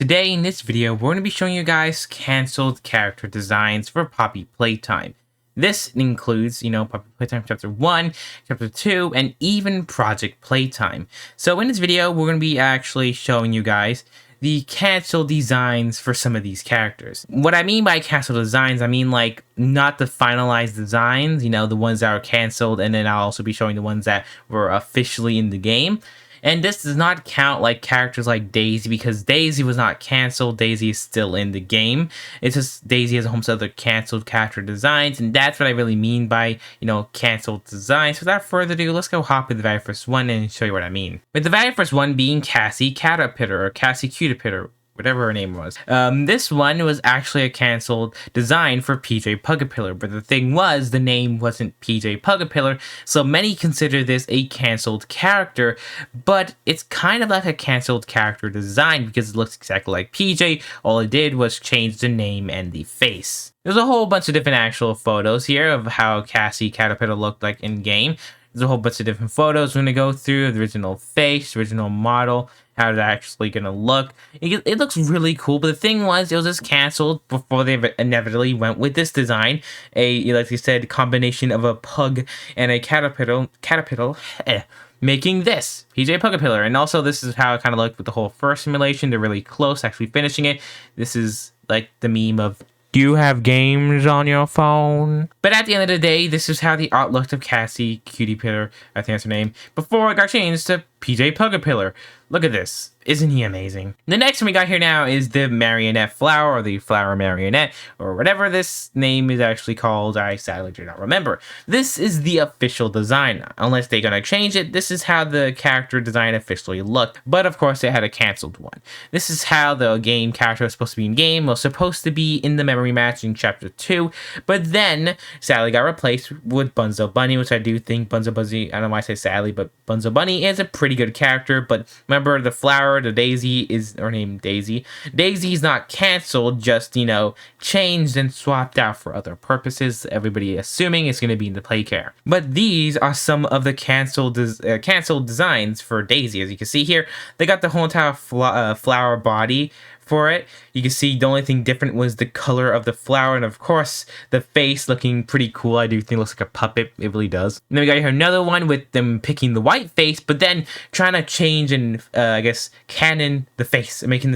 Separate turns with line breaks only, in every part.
Today in this video, we're going to be showing you guys canceled character designs for Poppy Playtime. This includes, Poppy Playtime Chapter 1, Chapter 2, and even Project Playtime. So in this video, we're going to be actually showing you guys the canceled designs for some of these characters. What I mean by canceled designs, I mean like not the finalized designs, the ones that are canceled, and then I'll also be showing the ones that were officially in the game. And this does not count like characters like Daisy, because Daisy was not canceled. Daisy is still in the game. It's just Daisy has a whole bunch of other canceled character designs, and that's what I really mean by, canceled designs. So without further ado, let's go hop in the very first one and show you what I mean. With the very first one being Cassie Caterpillar, or Cassie Caterpillar, whatever her name was. This one was actually a canceled design for PJ Pugapillar, but the thing was, the name wasn't PJ Pugapillar, so many consider this a canceled character, but it's kind of like a canceled character design because it looks exactly like PJ. All it did was change the name and the face. There's a whole bunch of different actual photos here of how Cassie Caterpillar looked like in game. There's a whole bunch of different photos we're going to go through, the original face, the original model, how it's actually going to look. It looks really cool, but the thing was, it was just canceled before they inevitably went with this design. Like you said, combination of a pug and a caterpillar, making this PJ Pugapillar. And also, this is how it kind of looked with the whole first simulation. They're really close actually finishing it. This is like the meme of, do you have games on your phone? But at the end of the day, this is how the art looked of Cassie Caterpillar, I think that's her name, before it got changed to PJ Pugapillar. Look at this. Isn't he amazing? The next one we got here now is the marionette flower, or the flower marionette, or whatever this name is actually called. I sadly do not remember. This is the official design. Unless they're going to change it, this is how the character design officially looked. But of course, they had a canceled one. This is how the game character was supposed to be in game, was supposed to be in the memory match in Chapter 2, but then sadly got replaced with Bunzo Bunny, which I do think Bunzo Bunny, I don't know why I say sadly, but Bunzo Bunny is a pretty good character. But remember, the flower, the Daisy is her name, Daisy. Daisy's not canceled, just, changed and swapped out for other purposes. Everybody assuming it's going to be in the play care. But these are some of the canceled designs for Daisy. As you can see here, they got the whole entire flower body for it. You can see the only thing different was the color of the flower, and of course the face looking pretty cool. I do think it looks like a puppet. It really does. And then we got here another one with them picking the white face, but then trying to change and canon the face, making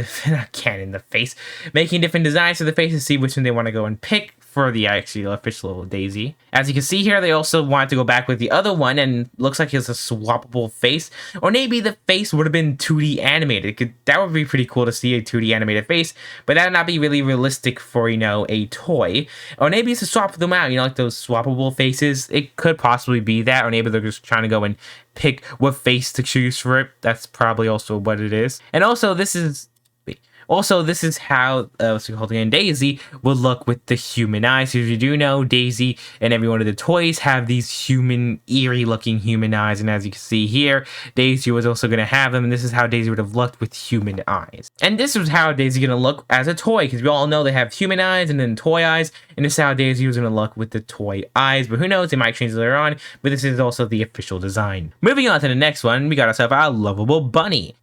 making different designs for the face to see which one they want to go and pick for the actual official Daisy. As you can see here, they also wanted to go back with the other one, and looks like it's a swappable face, or maybe the face would have been 2D animated. That would be pretty cool to see a 2D animated face, but that would not be really realistic for, a toy. Or maybe it's to swap them out, like those swappable faces. It could possibly be that, or maybe they're just trying to go and pick what face to choose for it. That's probably also what it is. And also, this is how Daisy would look with the human eyes. So if you do know, Daisy and every one of the toys have these human, eerie looking human eyes, and as you can see here, Daisy was also going to have them, and this is how Daisy would have looked with human eyes. And this was how Daisy going to look as a toy, because we all know they have human eyes and then toy eyes, and this is how Daisy was going to look with the toy eyes. But who knows, they might change it later on, but this is also the official design. Moving on to the next one, we got ourselves our lovable bunny.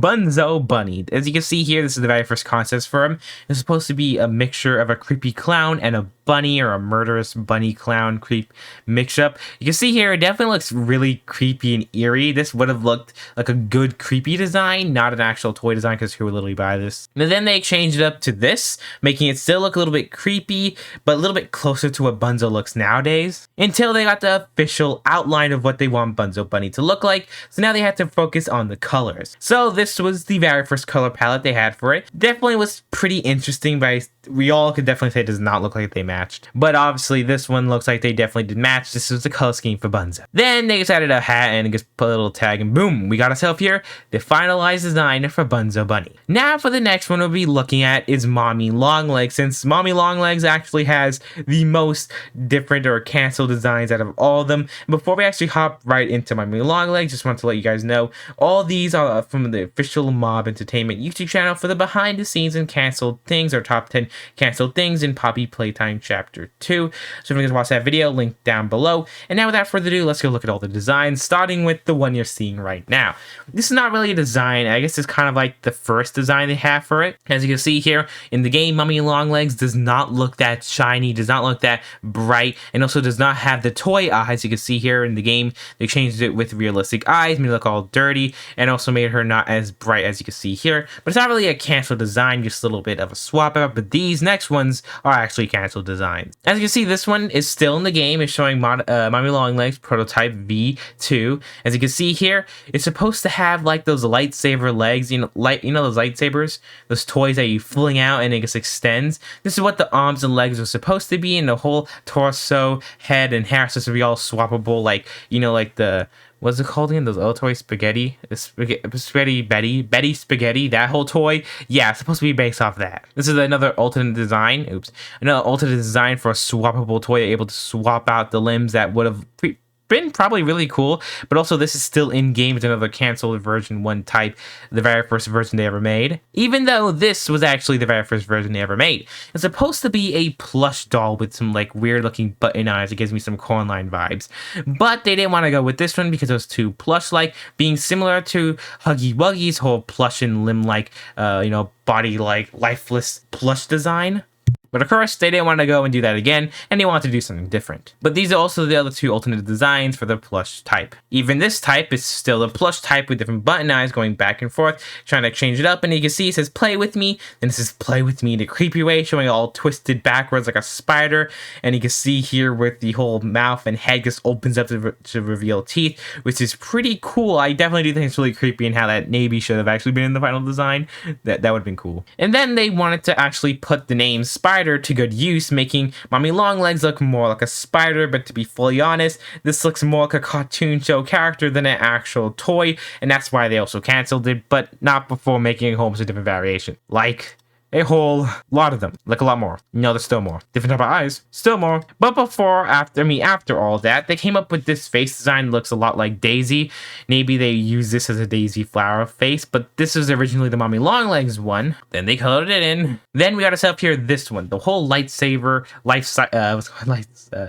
Bunzo Bunny. As you can see here, this is the very first concept for him. It's supposed to be a mixture of a creepy clown and a bunny, or a murderous bunny clown creep mix-up. You can see here, it definitely looks really creepy and eerie. This would have looked like a good creepy design, not an actual toy design, because who would literally buy this? And then they changed it up to this, making it still look a little bit creepy, but a little bit closer to what Bunzo looks nowadays, until they got the official outline of what they want Bunzo Bunny to look like. So now they had to focus on the colors. So this was the very first color palette they had for it. Definitely was pretty interesting, but we all could definitely say it does not look like they matched. But obviously this one looks like they definitely did match. This was the color scheme for Bunzo. Then they just added a hat and just put a little tag, and boom, we got ourselves here the finalized design for Bunzo Bunny. Now for the next one we'll be looking at is Mommy Longlegs, since Mommy Longlegs actually has the most different or canceled designs out of all of them. Before we actually hop right into Mommy Longlegs, just want to let you guys know all these are from the official official Mob Entertainment YouTube channel for the behind the scenes and canceled things, or top 10 canceled things in Poppy Playtime Chapter 2. So if you guys watch that video, link down below. And now without further ado, let's go look at all the designs, starting with the one you're seeing right now. This is not really a design. I guess it's kind of like the first design they have for it. As you can see here in the game, Mummy Longlegs does not look that shiny, does not look that bright, and also does not have the toy eyes. You can see here in the game, they changed it with realistic eyes, made it look all dirty, and also made her not as bright as you can see here. But it's not really a canceled design, just a little bit of a swap out. But these next ones are actually canceled designs. As you can see, this one is still in the game. It's showing Mummy Longlegs prototype V2. As you can see here, it's supposed to have like those lightsaber legs, those lightsabers, those toys that you fling out and it just extends. This is what the arms and legs are supposed to be, and the whole torso, head, and hair is supposed to be all swappable, like the, what's it called again? Those other toys, Betty Spaghetti, that whole toy. Yeah, it's supposed to be based off that. This is another alternate design. Another alternate design for a swappable toy, able to swap out the limbs that would have been probably really cool. But also, this is still in game. It's another canceled version 1 type, the very first version they ever made, even though this was actually the very first version they ever made. It's supposed to be a plush doll with some like weird looking button eyes. It gives me some Coraline vibes, but they didn't want to go with this one because it was too plush like, being similar to Huggy Wuggy's whole plush and limb like body like lifeless plush design. But of course, they didn't want to go and do that again, and they wanted to do something different. But these are also the other 2 alternate designs for the plush type. Even this type is still a plush type with different button eyes going back and forth, trying to change it up. And you can see it says play with me, and it says play with me in a creepy way, showing it all twisted backwards like a spider. And you can see here with the whole mouth and head just opens up to reveal teeth, which is pretty cool. I definitely do think it's really creepy, and how that maybe should have actually been in the final design. That would have been cool. And then they wanted to actually put the name Spider to good use, making Mummy Longlegs look more like a spider. But to be fully honest, this looks more like a cartoon show character than an actual toy, and that's why they also canceled it, but not before making a whole bunch of different variation, like a whole lot of them, like a lot more. No, there's still more. Different type of eyes, still more. But after all that, they came up with this face design that looks a lot like Daisy. Maybe they use this as a Daisy flower face, but this was originally the Mummy Longlegs one. Then they colored it in. Then we got ourselves here this one, the whole lightsaber,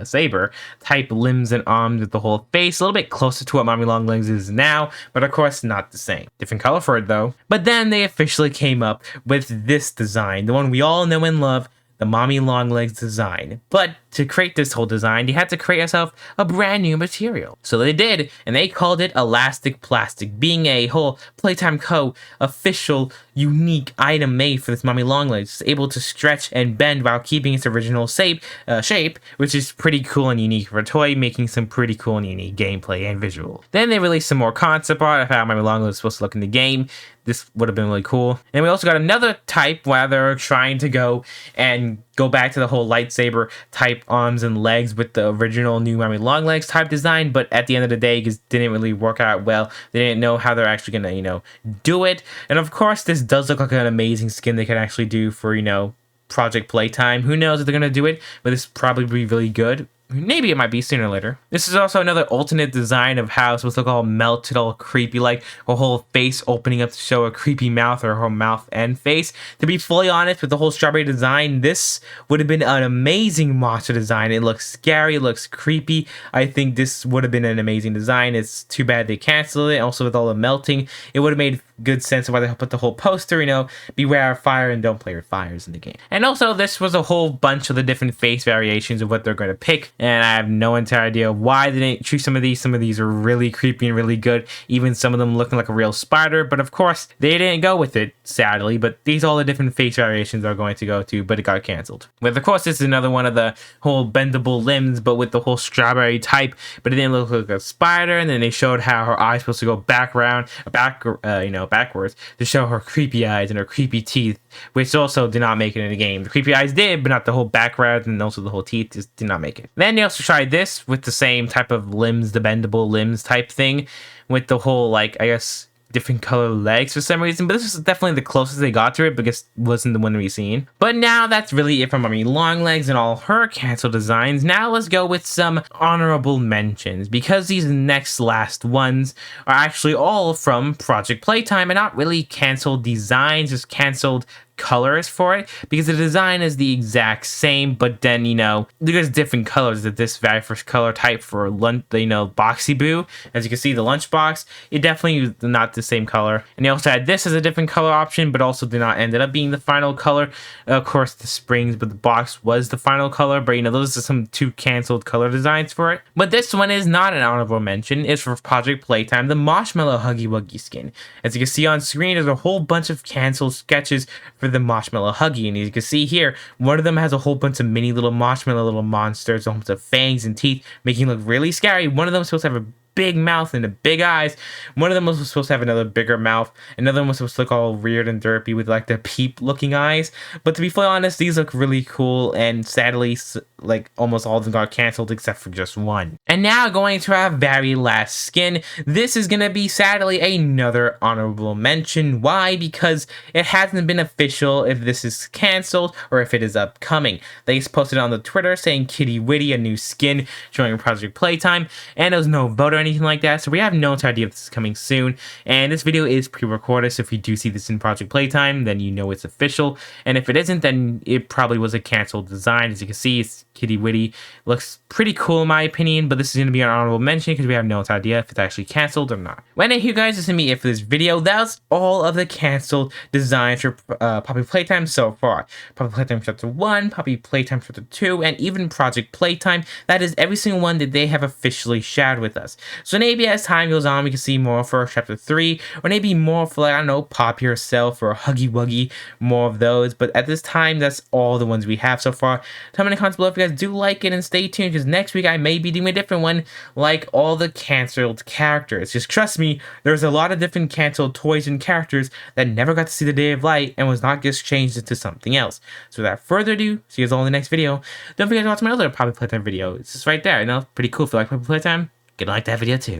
saber type limbs and arms with the whole face, a little bit closer to what Mummy Longlegs is now, but of course not the same. Different color for it though. But then they officially came up with this design, the one we all know and love, the Mummy Longlegs design. But to create this whole design, you had to create yourself a brand new material. So they did, and they called it Elastic Plastic, being a whole Playtime Co. official unique item made for this Mummy Longlegs. It's able to stretch and bend while keeping its original shape, which is pretty cool and unique for a toy, making some pretty cool and unique gameplay and visual. Then they released some more concept art of how Mummy Longlegs was supposed to look in the game. This would have been really cool. And we also got another type where they're trying to go back to the whole lightsaber type arms and legs with the original new Mummy Longlegs type design, but at the end of the day, it just didn't really work out well. They didn't know how they're actually gonna, do it. And of course, this does look like an amazing skin they could actually do for, Project Playtime. Who knows if they're gonna do it, but this probably be really good. Maybe it might be sooner or later. This is also another alternate design of how it's supposed to look all melted, all creepy, like her whole face opening up to show a creepy mouth, or her mouth and face. To be fully honest, with the whole strawberry design, this would have been an amazing monster design. It looks scary, it looks creepy. I think this would have been an amazing design. It's too bad they canceled it. Also, with all the melting, it would have made good sense of why they put the whole poster, beware of fire and don't play with fires in the game. And also, this was a whole bunch of the different face variations of what they're going to pick, and I have no entire idea why they didn't choose some of these. Some of these are really creepy and really good, even some of them looking like a real spider, but of course, they didn't go with it, sadly. But these are all the different face variations are going to go to, but it got canceled. But of course, this is another one of the whole bendable limbs, but with the whole strawberry type, but it didn't look like a spider. And then they showed how her eyes supposed to go backwards to show her creepy eyes and her creepy teeth, which also did not make it in the game. The creepy eyes did, but not the whole background, and also the whole teeth just did not make it. Then they also tried this with the same type of limbs, the bendable limbs type thing, with the whole, different color legs for some reason, but this is definitely the closest they got to it because it wasn't the one we've seen. But now that's really it for Mommy Longlegs and all her canceled designs. Now let's go with some honorable mentions, because these next last ones are actually all from Project Playtime and not really canceled designs, just canceled colors for it, because the design is the exact same, but then there's different colors. That this very first color type for lunch, Boxy Boo, as you can see, the lunchbox, it definitely is not the same color. And they also had this as a different color option, but also did not ended up being the final color. Of course, the springs, but the box was the final color. But those are some two canceled color designs for it. But this one is not an honorable mention. It's for Project Playtime, the Marshmallow Huggy Wuggy skin. As you can see on screen, there's a whole bunch of canceled sketches for the Marshmallow Huggy, and as you can see here, one of them has a whole bunch of mini little marshmallow little monsters, a whole bunch of fangs and teeth, making it look really scary. One of them is supposed to have a big mouth and a big eyes. One of them was supposed to have another bigger mouth. Another one was supposed to look all weird and derpy with like the peep looking eyes. But to be fully honest, these look really cool, and sadly, like almost all of them got canceled except for just one. And now going to our very last skin. This is gonna be sadly another honorable mention. Why? Because it hasn't been official if this is canceled or if it is upcoming. They posted on the Twitter saying Kitty Witty, a new skin showing Project Playtime, and there was no vote or anything like that, so we have no idea if this is coming soon. And this video is pre-recorded, so if you do see this in Project Playtime, then you know it's official, and if it isn't, then it probably was a canceled design. As you can see, it's Kitty Witty. Looks pretty cool in my opinion, but this is going to be an honorable mention because we have no idea if it's actually canceled or not. Well, anyway, guys, this is me it for this video. That was all of the canceled designs for Poppy Playtime so far. Poppy Playtime Chapter 1, Poppy Playtime Chapter 2, and even Project Playtime. That is every single one that they have officially shared with us. So maybe as time goes on, we can see more for Chapter 3, or maybe more for, like, I don't know, Poppy herself or Huggy Wuggy, more of those. But at this time, that's all the ones we have so far. Tell me in the comments below if you guys do like it, and stay tuned because next week I may be doing a different one, like all the canceled characters. Just trust me, there's a lot of different canceled toys and characters that never got to see the day of light and was not just changed into something else. So without further ado, see you guys all in the next video. Don't forget to watch my other Poppy Playtime video. It's just right there. Pretty cool. If you like Poppy Playtime, get to like that video too.